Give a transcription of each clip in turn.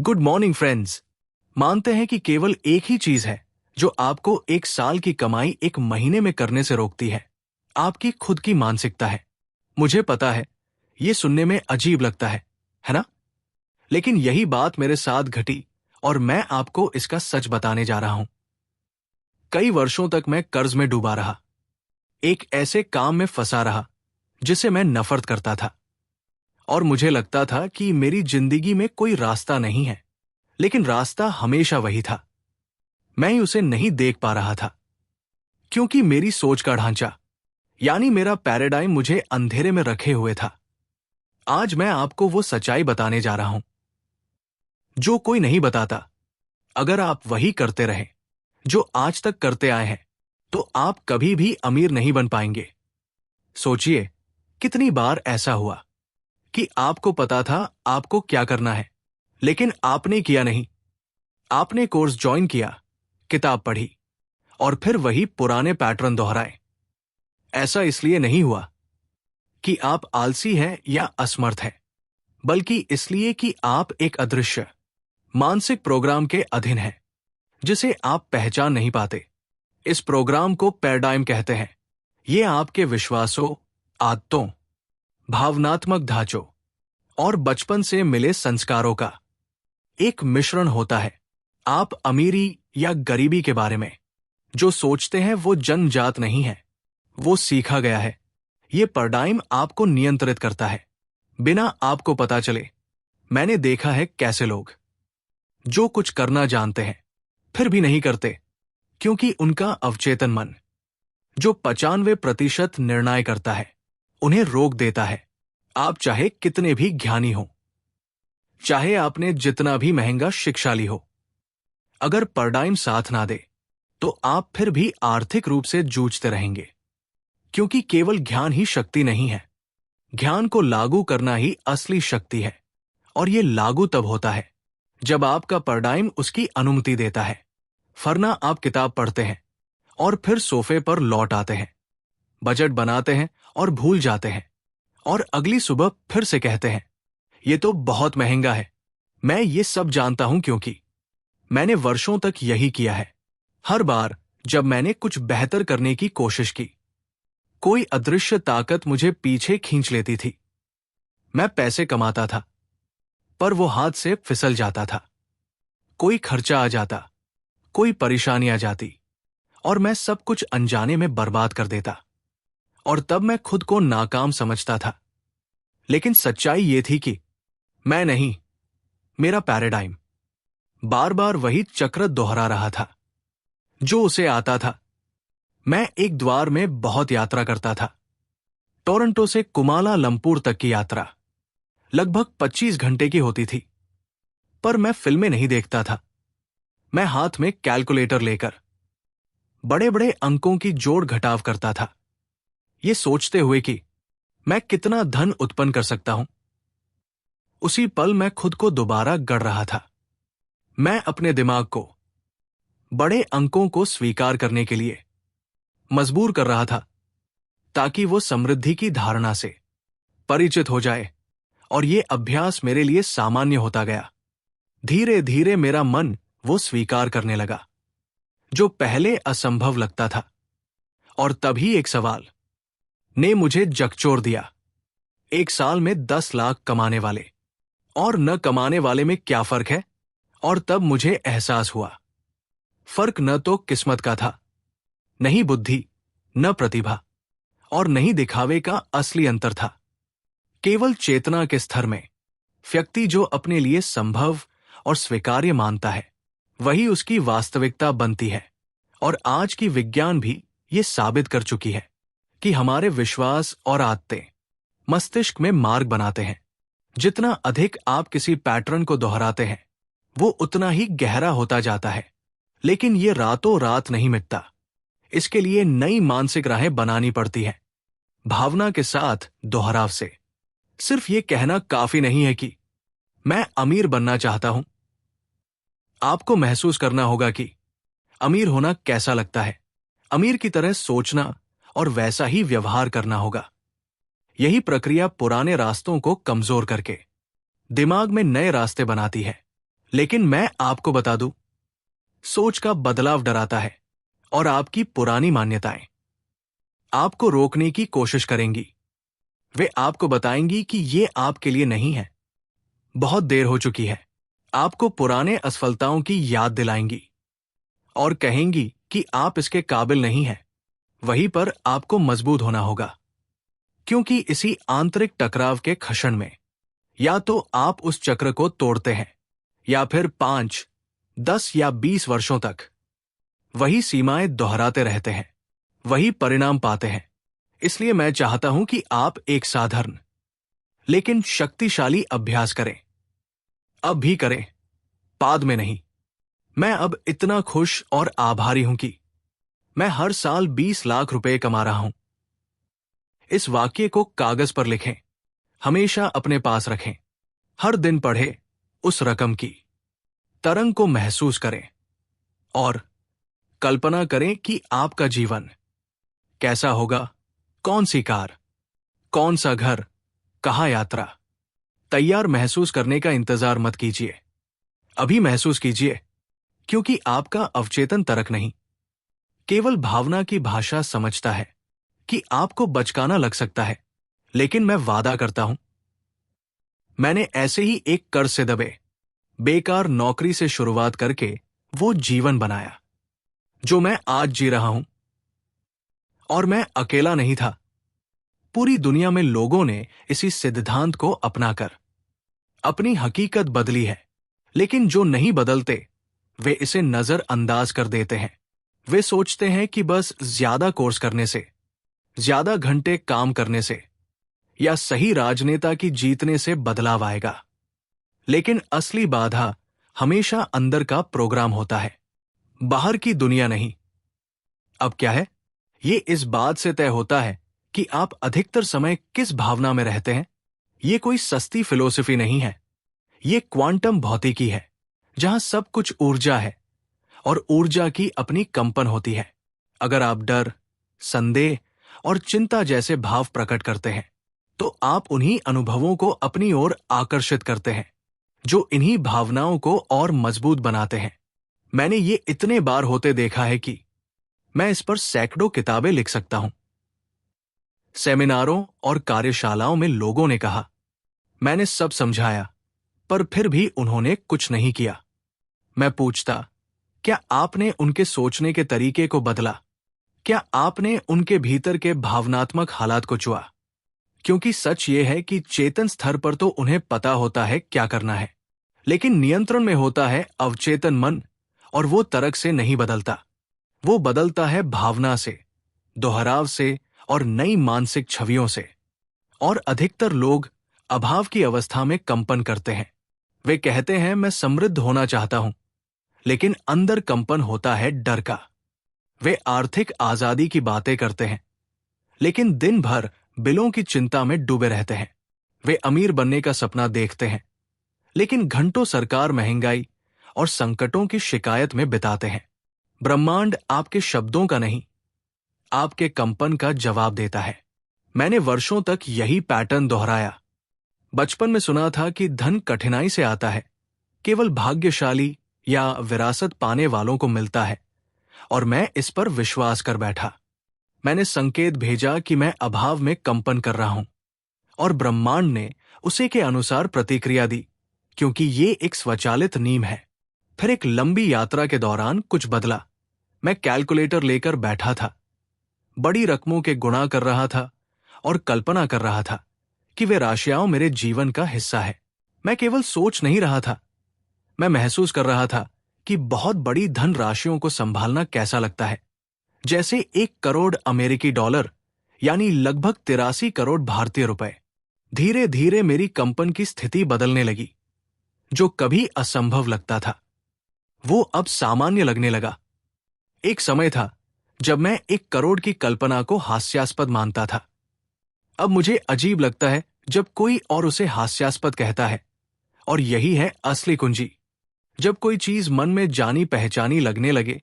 Good morning friends. मानते हैं कि केवल एक ही चीज है जो आपको एक साल की कमाई एक महीने में करने से रोकती है। आपकी खुद की मानसिकता है। मुझे पता है, ये सुनने में अजीब लगता है ना? लेकिन यही बात मेरे साथ घटी और मैं आपको इसका सच बताने जा रहा हूं। कई वर्षों तक मैं कर्ज में डूबा रहा, एक ऐसे काम में फंसा रहा जिसे मैं नफरत करता था और मुझे लगता था कि मेरी जिंदगी में कोई रास्ता नहीं है। लेकिन रास्ता हमेशा वही था, मैं ही उसे नहीं देख पा रहा था, क्योंकि मेरी सोच का ढांचा यानी मेरा पैराडाइम मुझे अंधेरे में रखे हुए था। आज मैं आपको वो सच्चाई बताने जा रहा हूं जो कोई नहीं बताता। अगर आप वही करते रहे जो आज तक करते आए हैं, तो आप कभी भी अमीर नहीं बन पाएंगे। सोचिए, कितनी बार ऐसा हुआ कि आपको पता था आपको क्या करना है, लेकिन आपने किया नहीं। आपने कोर्स ज्वाइन किया, किताब पढ़ी और फिर वही पुराने पैटर्न दोहराए। ऐसा इसलिए नहीं हुआ कि आप आलसी हैं या असमर्थ हैं, बल्कि इसलिए कि आप एक अदृश्य मानसिक प्रोग्राम के अधीन हैं जिसे आप पहचान नहीं पाते। इस प्रोग्राम को पैराडाइम कहते हैं। ये आपके विश्वासों, आदतों, भावनात्मक ढांचों और बचपन से मिले संस्कारों का एक मिश्रण होता है। आप अमीरी या गरीबी के बारे में जो सोचते हैं वो जन्मजात नहीं है, वो सीखा गया है। ये पैराडाइम आपको नियंत्रित करता है बिना आपको पता चले। मैंने देखा है कैसे लोग जो कुछ करना जानते हैं फिर भी नहीं करते, क्योंकि उनका अवचेतन मन जो 95% निर्णय करता है उन्हें रोक देता है। आप चाहे कितने भी ज्ञानी हो, चाहे आपने जितना भी महंगा शिक्षा ली हो, अगर पैराडाइम साथ ना दे तो आप फिर भी आर्थिक रूप से जूझते रहेंगे। क्योंकि केवल ज्ञान ही शक्ति नहीं है, ज्ञान को लागू करना ही असली शक्ति है। और यह लागू तब होता है जब आपका पैराडाइम उसकी अनुमति देता है। वरना आप किताब पढ़ते हैं और फिर सोफे पर लौट आते हैं, बजट बनाते हैं और भूल जाते हैं, और अगली सुबह फिर से कहते हैं ये तो बहुत महंगा है। मैं ये सब जानता हूं क्योंकि मैंने वर्षों तक यही किया है। हर बार जब मैंने कुछ बेहतर करने की कोशिश की, कोई अदृश्य ताकत मुझे पीछे खींच लेती थी। मैं पैसे कमाता था, पर वो हाथ से फिसल जाता था। कोई खर्चा आ जाता, कोई परेशानी आ जाती, और मैं सब कुछ अनजाने में बर्बाद कर देता। और तब मैं खुद को नाकाम समझता था। लेकिन सच्चाई ये थी कि मैं नहीं, मेरा पैराडाइम बार बार वही चक्र दोहरा रहा था जो उसे आता था। मैं एक द्वार में बहुत यात्रा करता था, टोरंटो से कुमालालंपुर तक की यात्रा लगभग 25 घंटे की होती थी। पर मैं फिल्में नहीं देखता था। मैं हाथ में कैलकुलेटर लेकर बड़े बड़े अंकों की जोड़ घटाव करता था, ये सोचते हुए कि मैं कितना धन उत्पन्न कर सकता हूं। उसी पल मैं खुद को दोबारा गढ़ रहा था। मैं अपने दिमाग को बड़े अंकों को स्वीकार करने के लिए मजबूर कर रहा था, ताकि वो समृद्धि की धारणा से परिचित हो जाए। और ये अभ्यास मेरे लिए सामान्य होता गया। धीरे धीरे मेरा मन वो स्वीकार करने लगा जो पहले असंभव लगता था। और तभी एक सवाल ने मुझे झकझोर दिया। एक साल में 10 लाख कमाने वाले और न कमाने वाले में क्या फर्क है? और तब मुझे एहसास हुआ, फर्क न तो किस्मत का था, नहीं बुद्धि, न प्रतिभा, और नहीं दिखावे का असली अंतर था। केवल चेतना के स्तर में व्यक्ति जो अपने लिए संभव और स्वीकार्य मानता है, वही उसकी वास्तविकता बनती है। और आज की विज्ञान भी ये साबित कर चुकी है कि हमारे विश्वास और आदतें मस्तिष्क में मार्ग बनाते हैं। जितना अधिक आप किसी पैटर्न को दोहराते हैं, वो उतना ही गहरा होता जाता है। लेकिन ये रातों रात नहीं मिटता। इसके लिए नई मानसिक राहें बनानी पड़ती हैं, भावना के साथ दोहराव से। सिर्फ ये कहना काफी नहीं है कि मैं अमीर बनना चाहता हूं। आपको महसूस करना होगा कि अमीर होना कैसा लगता है, अमीर की तरह सोचना और वैसा ही व्यवहार करना होगा। यही प्रक्रिया पुराने रास्तों को कमजोर करके दिमाग में नए रास्ते बनाती है। लेकिन मैं आपको बता दूं, सोच का बदलाव डराता है और आपकी पुरानी मान्यताएं आपको रोकने की कोशिश करेंगी। वे आपको बताएंगी कि ये आपके लिए नहीं है, बहुत देर हो चुकी है। आपको पुराने असफलताओं की याद दिलाएंगी और कहेंगी कि आप इसके काबिल नहीं हैं। वहीं पर आपको मजबूत होना होगा, क्योंकि इसी आंतरिक टकराव के खशन में या तो आप उस चक्र को तोड़ते हैं या फिर 5, 10 या 20 वर्षों तक वही सीमाएं दोहराते रहते हैं, वही परिणाम पाते हैं। इसलिए मैं चाहता हूं कि आप एक साधारण लेकिन शक्तिशाली अभ्यास करें। अब भी करें, बाद में नहीं। मैं अब इतना खुश और आभारी हूं कि मैं हर साल 20 लाख रुपए कमा रहा हूं। इस वाक्य को कागज पर लिखें, हमेशा अपने पास रखें, हर दिन पढ़ें, उस रकम की तरंग को महसूस करें और कल्पना करें कि आपका जीवन कैसा होगा। कौन सी कार, कौन सा घर, कहां यात्रा। तैयार महसूस करने का इंतजार मत कीजिए, अभी महसूस कीजिए, क्योंकि आपका अवचेतन तर्क नहीं, केवल भावना की भाषा समझता है कि आपको बचकाना लग सकता है। लेकिन मैं वादा करता हूं, मैंने ऐसे ही एक कर्ज से दबे बेकार नौकरी से शुरुआत करके वो जीवन बनाया जो मैं आज जी रहा हूं। और मैं अकेला नहीं था, पूरी दुनिया में लोगों ने इसी सिद्धांत को अपनाकर अपनी हकीकत बदली है। लेकिन जो नहीं बदलते वे इसे नजरअंदाज कर देते हैं। वे सोचते हैं कि बस ज्यादा कोर्स करने से, ज्यादा घंटे काम करने से या सही राजनेता की जीतने से बदलाव आएगा। लेकिन असली बाधा हमेशा अंदर का प्रोग्राम होता है, बाहर की दुनिया नहीं। अब क्या है, ये इस बात से तय होता है कि आप अधिकतर समय किस भावना में रहते हैं। ये कोई सस्ती फिलोसफी नहीं है, ये क्वांटम भौतिकी है, जहां सब कुछ ऊर्जा है और ऊर्जा की अपनी कंपन होती है। अगर आप डर, संदेह और चिंता जैसे भाव प्रकट करते हैं तो आप उन्हीं अनुभवों को अपनी ओर आकर्षित करते हैं जो इन्हीं भावनाओं को और मजबूत बनाते हैं। मैंने ये इतने बार होते देखा है कि मैं इस पर सैकड़ों किताबें लिख सकता हूं। सेमिनारों और कार्यशालाओं में लोगों ने कहा, मैंने सब समझाया पर फिर भी उन्होंने कुछ नहीं किया। मैं पूछता, क्या आपने उनके सोचने के तरीके को बदला? क्या आपने उनके भीतर के भावनात्मक हालात को छुआ? क्योंकि सच ये है कि चेतन स्तर पर तो उन्हें पता होता है क्या करना है, लेकिन नियंत्रण में होता है अवचेतन मन, और वो तर्क से नहीं बदलता। वो बदलता है भावना से, दोहराव से और नई मानसिक छवियों से। और अधिकतर लोग अभाव की अवस्था में कंपन करते हैं। वे कहते हैं, मैं समृद्ध होना चाहता हूं, लेकिन अंदर कंपन होता है डर का। वे आर्थिक आजादी की बातें करते हैं, लेकिन दिन भर बिलों की चिंता में डूबे रहते हैं। वे अमीर बनने का सपना देखते हैं, लेकिन घंटों सरकार, महंगाई और संकटों की शिकायत में बिताते हैं। ब्रह्मांड आपके शब्दों का नहीं, आपके कंपन का जवाब देता है। मैंने वर्षों तक यही पैटर्न दोहराया। बचपन में सुना था कि धन कठिनाई से आता है, केवल भाग्यशाली या विरासत पाने वालों को मिलता है, और मैं इस पर विश्वास कर बैठा। मैंने संकेत भेजा कि मैं अभाव में कंपन कर रहा हूं, और ब्रह्मांड ने उसे के अनुसार प्रतिक्रिया दी, क्योंकि ये एक स्वचालित नीम है। फिर एक लंबी यात्रा के दौरान कुछ बदला। मैं कैलकुलेटर लेकर बैठा था, बड़ी रकमों के गुणा कर रहा था और कल्पना कर रहा था कि वे राशियां मेरे जीवन का हिस्सा है। मैं केवल सोच नहीं रहा था, मैं महसूस कर रहा था कि बहुत बड़ी धन राशियों को संभालना कैसा लगता है। जैसे 1 करोड़ अमेरिकी डॉलर, यानी लगभग 83 करोड़ भारतीय रुपए। धीरे धीरे मेरी कंपन की स्थिति बदलने लगी। जो कभी असंभव लगता था वो अब सामान्य लगने लगा। एक समय था जब मैं 1 करोड़ की कल्पना को हास्यास्पद मानता था। अब मुझे अजीब लगता है जब कोई और उसे हास्यास्पद कहता है। और यही है असली कुंजी। जब कोई चीज मन में जानी पहचानी लगने लगे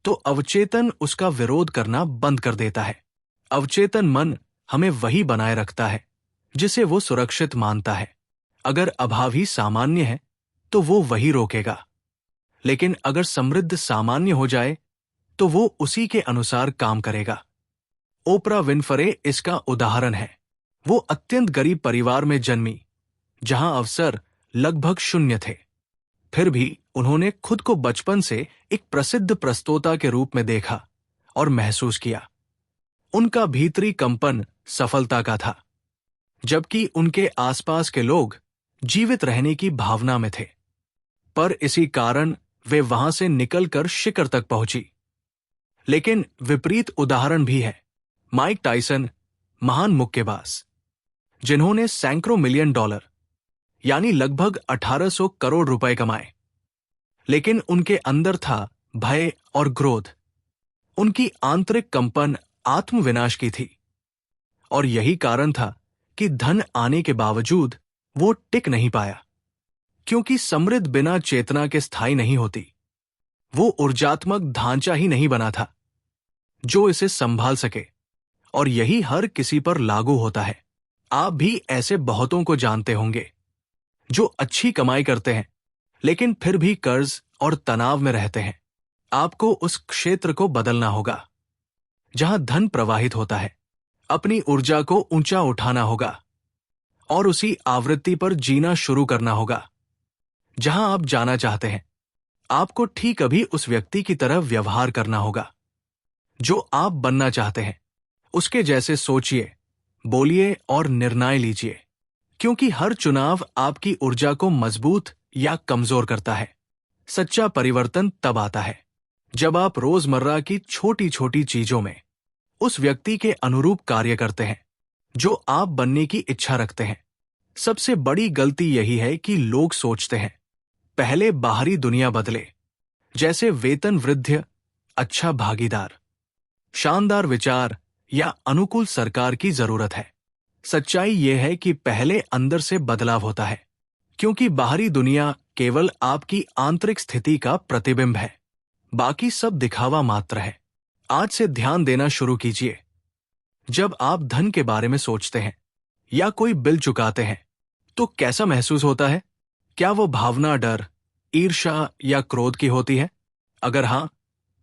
तो अवचेतन उसका विरोध करना बंद कर देता है। अवचेतन मन हमें वही बनाए रखता है जिसे वो सुरक्षित मानता है। अगर अभाव ही सामान्य है तो वो वही रोकेगा। लेकिन अगर समृद्ध सामान्य हो जाए तो वो उसी के अनुसार काम करेगा। ओपरा विनफ्रे इसका उदाहरण है। वो अत्यंत गरीब परिवार में जन्मी, जहां अवसर लगभग शून्य थे। फिर भी उन्होंने खुद को बचपन से एक प्रसिद्ध प्रस्तोता के रूप में देखा और महसूस किया। उनका भीतरी कंपन सफलता का था, जबकि उनके आसपास के लोग जीवित रहने की भावना में थे। पर इसी कारण वे वहां से निकलकर शिखर तक पहुंची। लेकिन विपरीत उदाहरण भी है। माइक टायसन, महान मुक्केबाज, जिन्होंने सैकड़ों मिलियन डॉलर यानी लगभग 1800 करोड़ रुपए कमाए, लेकिन उनके अंदर था भय और क्रोध। उनकी आंतरिक कंपन आत्मविनाश की थी। और यही कारण था कि धन आने के बावजूद वो टिक नहीं पाया, क्योंकि समृद्ध बिना चेतना के स्थायी नहीं होती। वो ऊर्जात्मक ढांचा ही नहीं बना था जो इसे संभाल सके। और यही हर किसी पर लागू होता है। आप भी ऐसे बहुतों को जानते होंगे जो अच्छी कमाई करते हैं, लेकिन फिर भी कर्ज और तनाव में रहते हैं। आपको उस क्षेत्र को बदलना होगा जहां धन प्रवाहित होता है। अपनी ऊर्जा को ऊंचा उठाना होगा और उसी आवृत्ति पर जीना शुरू करना होगा जहां आप जाना चाहते हैं। आपको ठीक अभी उस व्यक्ति की तरह व्यवहार करना होगा जो आप बनना चाहते हैं। उसके जैसे सोचिए, बोलिए और निर्णय लीजिए, क्योंकि हर चुनाव आपकी ऊर्जा को मजबूत या कमजोर करता है। सच्चा परिवर्तन तब आता है जब आप रोजमर्रा की छोटी छोटी चीजों में उस व्यक्ति के अनुरूप कार्य करते हैं जो आप बनने की इच्छा रखते हैं। सबसे बड़ी गलती यही है कि लोग सोचते हैं पहले बाहरी दुनिया बदले, जैसे वेतन वृद्धि, अच्छा भागीदार, शानदार विचार या अनुकूल सरकार की जरूरत है। सच्चाई यह है कि पहले अंदर से बदलाव होता है, क्योंकि बाहरी दुनिया केवल आपकी आंतरिक स्थिति का प्रतिबिंब है। बाकी सब दिखावा मात्र है। आज से ध्यान देना शुरू कीजिए। जब आप धन के बारे में सोचते हैं या कोई बिल चुकाते हैं तो कैसा महसूस होता है? क्या वो भावना डर, ईर्ष्या या क्रोध की होती है? अगर हां,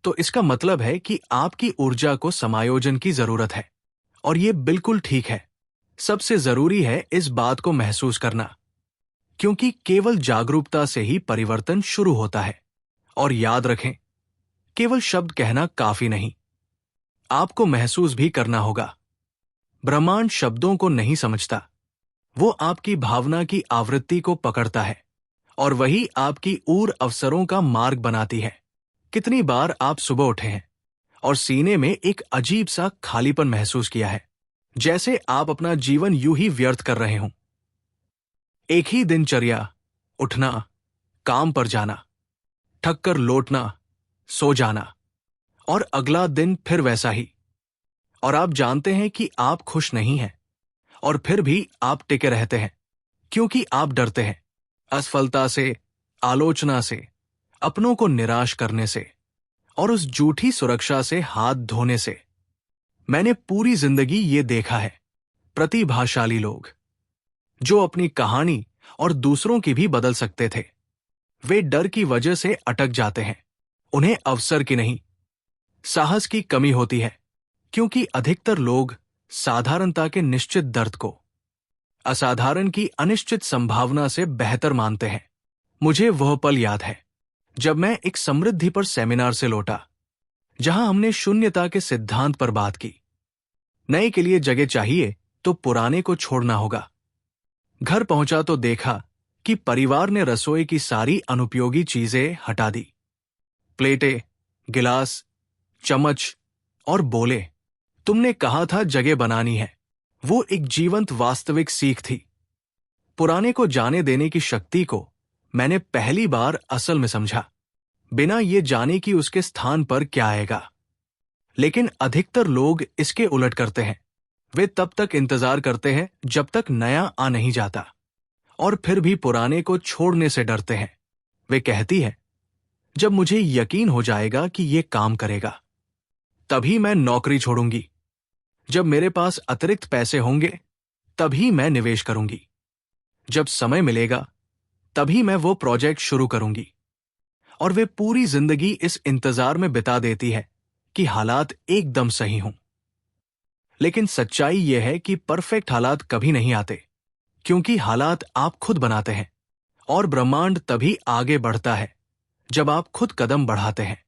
तो इसका मतलब है कि आपकी ऊर्जा को समायोजन की जरूरत है। और ये बिल्कुल ठीक है। सबसे जरूरी है इस बात को महसूस करना, क्योंकि केवल जागरूकता से ही परिवर्तन शुरू होता है। और याद रखें, केवल शब्द कहना काफी नहीं, आपको महसूस भी करना होगा। ब्रह्मांड शब्दों को नहीं समझता, वो आपकी भावना की आवृत्ति को पकड़ता है और वही आपकी ऊर अवसरों का मार्ग बनाती है। कितनी बार आप सुबह उठे हैं और सीने में एक अजीब सा खालीपन महसूस किया है, जैसे आप अपना जीवन यूं ही व्यर्थ कर रहे हों। एक ही दिनचर्या, उठना, काम पर जाना, थक कर लौटना, सो जाना और अगला दिन फिर वैसा ही। और आप जानते हैं कि आप खुश नहीं हैं, और फिर भी आप टिके रहते हैं, क्योंकि आप डरते हैं असफलता से, आलोचना से, अपनों को निराश करने से और उस झूठी सुरक्षा से हाथ धोने से। मैंने पूरी जिंदगी ये देखा है। प्रतिभाशाली लोग जो अपनी कहानी और दूसरों की भी बदल सकते थे, वे डर की वजह से अटक जाते हैं। उन्हें अवसर की नहीं, साहस की कमी होती है, क्योंकि अधिकतर लोग साधारणता के निश्चित दर्द को असाधारण की अनिश्चित संभावना से बेहतर मानते हैं। मुझे वह पल याद है जब मैं एक समृद्धि पर सेमिनार से लौटा, जहां हमने शून्यता के सिद्धांत पर बात की। नए के लिए जगह चाहिए तो पुराने को छोड़ना होगा। घर पहुंचा तो देखा कि परिवार ने रसोई की सारी अनुपयोगी चीजें हटा दी। प्लेटें, गिलास, चम्मच, और बोले, तुमने कहा था जगह बनानी है। वो एक जीवंत वास्तविक सीख थी। पुराने को जाने देने की शक्ति को मैंने पहली बार असल में समझा, बिना ये जाने कि उसके स्थान पर क्या आएगा। लेकिन अधिकतर लोग इसके उलट करते हैं। वे तब तक इंतजार करते हैं जब तक नया आ नहीं जाता, और फिर भी पुराने को छोड़ने से डरते हैं। वे कहती है, जब मुझे यकीन हो जाएगा कि ये काम करेगा, तभी मैं नौकरी छोड़ूंगी। जब मेरे पास अतिरिक्त पैसे होंगे, तभी मैं निवेश करूंगी। जब समय मिलेगा, तभी मैं वो प्रोजेक्ट शुरू करूंगी। और वे पूरी जिंदगी इस इंतजार में बिता देती है कि हालात एकदम सही हों। लेकिन सच्चाई यह है कि परफेक्ट हालात कभी नहीं आते, क्योंकि हालात आप खुद बनाते हैं। और ब्रह्मांड तभी आगे बढ़ता है जब आप खुद कदम बढ़ाते हैं।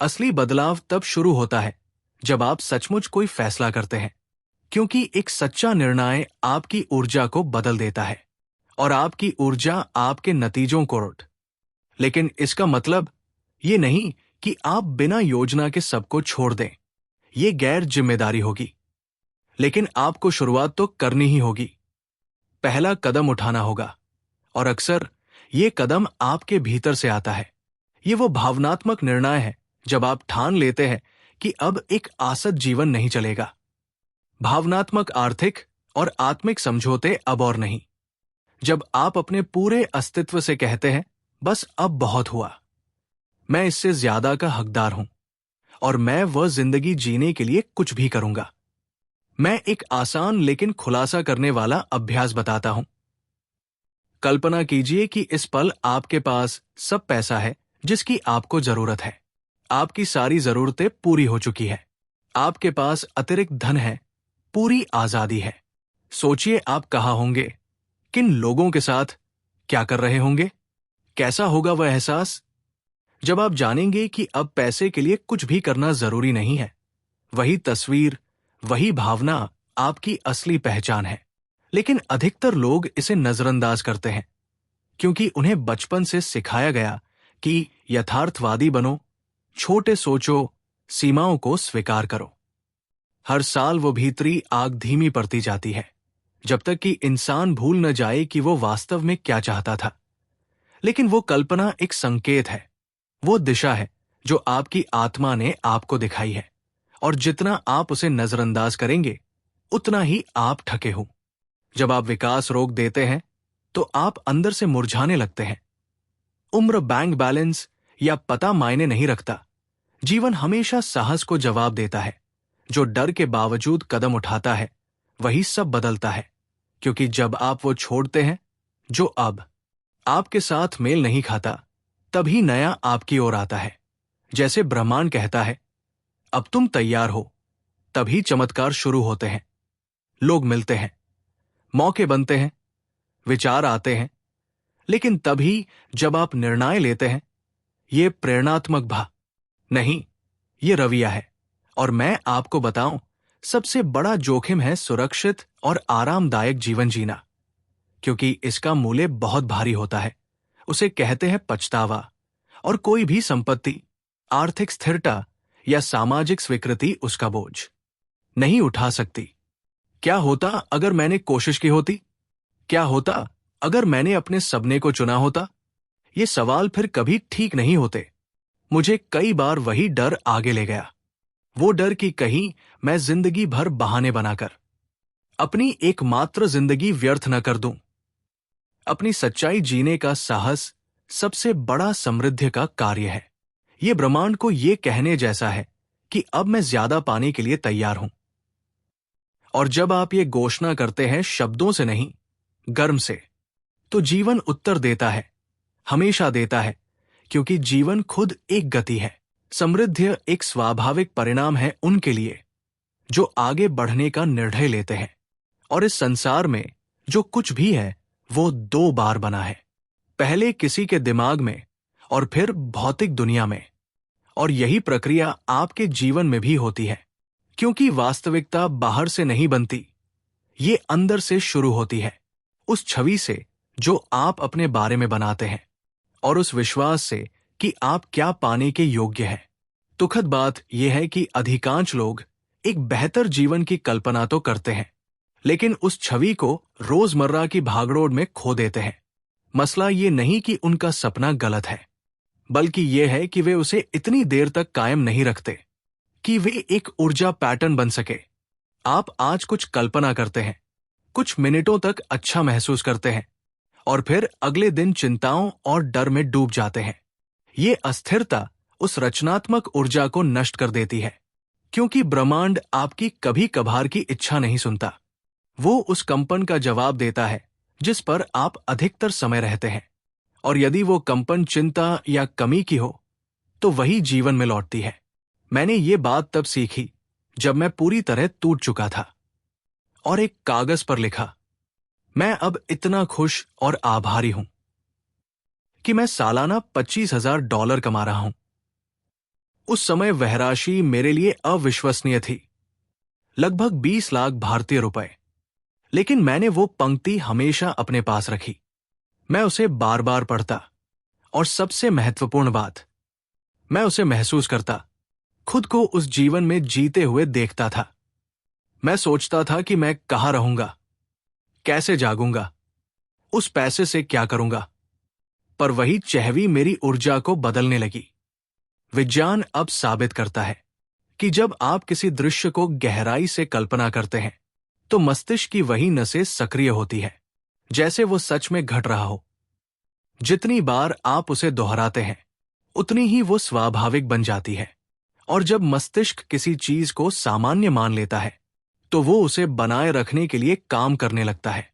असली बदलाव तब शुरू होता है जब आप सचमुच कोई फैसला करते हैं, क्योंकि एक सच्चा निर्णय आपकी ऊर्जा को बदल देता है और आपकी ऊर्जा आपके नतीजों को उठ। लेकिन इसका मतलब ये नहीं कि आप बिना योजना के सबको छोड़ दें। ये गैर जिम्मेदारी होगी। लेकिन आपको शुरुआत तो करनी ही होगी। पहला कदम उठाना होगा, और अक्सर ये कदम आपके भीतर से आता है। ये वो भावनात्मक निर्णय है जब आप ठान लेते हैं कि अब एक आसत जीवन नहीं चलेगा। भावनात्मक, आर्थिक और आत्मिक समझौते अब और नहीं। जब आप अपने पूरे अस्तित्व से कहते हैं, बस अब बहुत हुआ, मैं इससे ज्यादा का हकदार हूं और मैं वह जिंदगी जीने के लिए कुछ भी करूंगा। मैं एक आसान लेकिन खुलासा करने वाला अभ्यास बताता हूं। कल्पना कीजिए कि इस पल आपके पास सब पैसा है जिसकी आपको जरूरत है। आपकी सारी जरूरतें पूरी हो चुकी है। आपके पास अतिरिक्त धन है, पूरी आजादी है। सोचिए आप कहाँ होंगे, किन लोगों के साथ, क्या कर रहे होंगे? कैसा होगा वह एहसास जब आप जानेंगे कि अब पैसे के लिए कुछ भी करना जरूरी नहीं है? वही तस्वीर, वही भावना आपकी असली पहचान है। लेकिन अधिकतर लोग इसे नजरअंदाज करते हैं, क्योंकि उन्हें बचपन से सिखाया गया कि यथार्थवादी बनो, छोटे सोचो, सीमाओं को स्वीकार करो। हर साल वो भीतरी आग धीमी पड़ती जाती है, जब तक कि इंसान भूल न जाए कि वो वास्तव में क्या चाहता था। लेकिन वो कल्पना एक संकेत है, वो दिशा है जो आपकी आत्मा ने आपको दिखाई है, और जितना आप उसे नजरअंदाज करेंगे उतना ही आप ठके हो। जब आप विकास रोक देते हैं तो आप अंदर से मुरझाने लगते हैं। उम्र, बैंक बैलेंस या पता मायने नहीं रखता। जीवन हमेशा साहस को जवाब देता है। जो डर के बावजूद कदम उठाता है वही सब बदलता है, क्योंकि जब आप वो छोड़ते हैं जो अब आपके साथ मेल नहीं खाता, तभी नया आपकी ओर आता है। जैसे ब्रह्मांड कहता है, अब तुम तैयार हो, तभी चमत्कार शुरू होते हैं। लोग मिलते हैं, मौके बनते हैं, विचार आते हैं। लेकिन तभी जब आप निर्णय लेते हैं, ये प्रेरणात्मक नहीं, ये रवैया है। और मैं आपको बताऊं, सबसे बड़ा जोखिम है सुरक्षित और आरामदायक जीवन जीना, क्योंकि इसका मूल्य बहुत भारी होता है। उसे कहते हैं पछतावा। और कोई भी संपत्ति, आर्थिक स्थिरता या सामाजिक स्वीकृति उसका बोझ नहीं उठा सकती। क्या होता अगर मैंने कोशिश की होती? क्या होता अगर मैंने अपने सपने को चुना होता? ये सवाल फिर कभी ठीक नहीं होते। मुझे कई बार वही डर आगे ले गया। वो डर कि कहीं मैं जिंदगी भर बहाने बनाकर अपनी एकमात्र जिंदगी व्यर्थ न कर दूं। अपनी सच्चाई जीने का साहस सबसे बड़ा समृद्धि का कार्य है। ये ब्रह्मांड को ये कहने जैसा है कि अब मैं ज्यादा पाने के लिए तैयार हूं। और जब आप ये घोषणा करते हैं शब्दों से नहीं, गर्म से, तो जीवन उत्तर देता है, हमेशा देता है, क्योंकि जीवन खुद एक गति है। समृद्धि एक स्वाभाविक परिणाम है उनके लिए जो आगे बढ़ने का निर्णय लेते हैं। और इस संसार में जो कुछ भी है वो दो बार बना है, पहले किसी के दिमाग में और फिर भौतिक दुनिया में। और यही प्रक्रिया आपके जीवन में भी होती है, क्योंकि वास्तविकता बाहर से नहीं बनती, ये अंदर से शुरू होती है। उस छवि से जो आप अपने बारे में बनाते हैं, और उस विश्वास से कि आप क्या पाने के योग्य हैं। दुखद बात यह है कि अधिकांश लोग एक बेहतर जीवन की कल्पना तो करते हैं, लेकिन उस छवि को रोजमर्रा की भागदौड़ में खो देते हैं। मसला ये नहीं कि उनका सपना गलत है, बल्कि यह है कि वे उसे इतनी देर तक कायम नहीं रखते कि वे एक ऊर्जा पैटर्न बन सके। आप आज कुछ कल्पना करते हैं, कुछ मिनटों तक अच्छा महसूस करते हैं, और फिर अगले दिन चिंताओं और डर में डूब जाते हैं। ये अस्थिरता उस रचनात्मक ऊर्जा को नष्ट कर देती है, क्योंकि ब्रह्मांड आपकी कभी कभार की इच्छा नहीं सुनता। वो उस कंपन का जवाब देता है जिस पर आप अधिकतर समय रहते हैं। और यदि वो कंपन चिंता या कमी की हो तो वही जीवन में लौटती है। मैंने ये बात तब सीखी जब मैं पूरी तरह टूट चुका था और एक कागज पर लिखा, मैं अब इतना खुश और आभारी हूं कि मैं सालाना $25,000 कमा रहा हूं। उस समय वह राशि मेरे लिए अविश्वसनीय थी, लगभग 20 लाख भारतीय रुपए। लेकिन मैंने वो पंक्ति हमेशा अपने पास रखी। मैं उसे बार बार पढ़ता और सबसे महत्वपूर्ण बात, मैं उसे महसूस करता, खुद को उस जीवन में जीते हुए देखता था। मैं सोचता था कि मैं कहाँ रहूंगा, कैसे जागूंगा, उस पैसे से क्या करूंगा। पर वही चहवी मेरी ऊर्जा को बदलने लगी। विज्ञान अब साबित करता है कि जब आप किसी दृश्य को गहराई से कल्पना करते हैं तो मस्तिष्क की वही नसें सक्रिय होती है जैसे वो सच में घट रहा हो। जितनी बार आप उसे दोहराते हैं उतनी ही वो स्वाभाविक बन जाती है। और जब मस्तिष्क किसी चीज को सामान्य मान लेता है तो वो उसे बनाए रखने के लिए काम करने लगता है।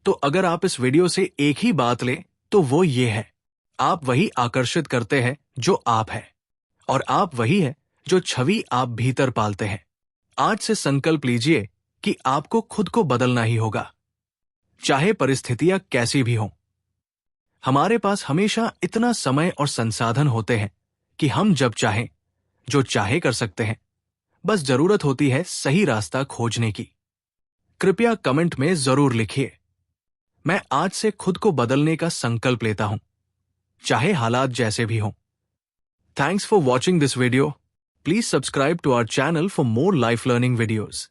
तो अगर आप इस वीडियो से एक ही बात लें तो वो ये है, आप वही आकर्षित करते हैं जो आप हैं, और आप वही है जो छवि आप भीतर पालते हैं। आज से संकल्प लीजिए कि आपको खुद को बदलना ही होगा, चाहे परिस्थितियां कैसी भी हों। हमारे पास हमेशा इतना समय और संसाधन होते हैं कि हम जब चाहें जो चाहे कर सकते हैं। बस जरूरत होती है सही रास्ता खोजने की। कृपया कमेंट में जरूर लिखिए, मैं आज से खुद को बदलने का संकल्प लेता हूं, चाहे हालात जैसे भी हों। Thanks for watching this video. Please subscribe to our channel for more life learning videos.